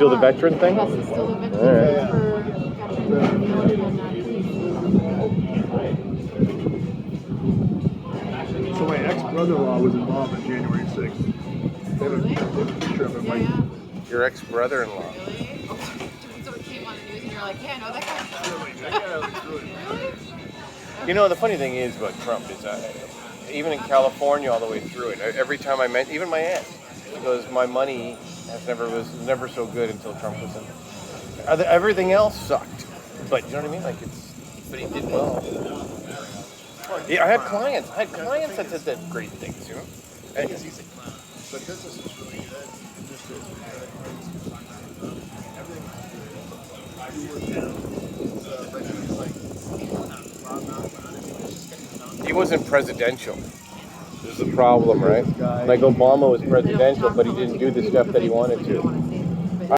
still the veteran thing? Yes, it's still the veteran All right. for veterans and So my ex-brother-in-law was involved on January 6th. They have a picture of him. Yeah, Like, yeah. Your ex-brother-in-law. Really? Oh, so it came on the news and you're like, yeah, I know that guy. that guy looks really Really? You know, the funny thing is about Trump is even in California all the way through it, every time I met, even my aunt, she goes, my money was never so good until Trump was in. Everything else sucked. But you know what I mean? Like but he did well. Yeah, I had clients that said that great things, you know? He's a clown. But business is really good. Industry is really good. Everything was good. But he's like, He wasn't presidential. This is the problem, right? Like Obama was presidential, but he didn't do the stuff that he wanted to.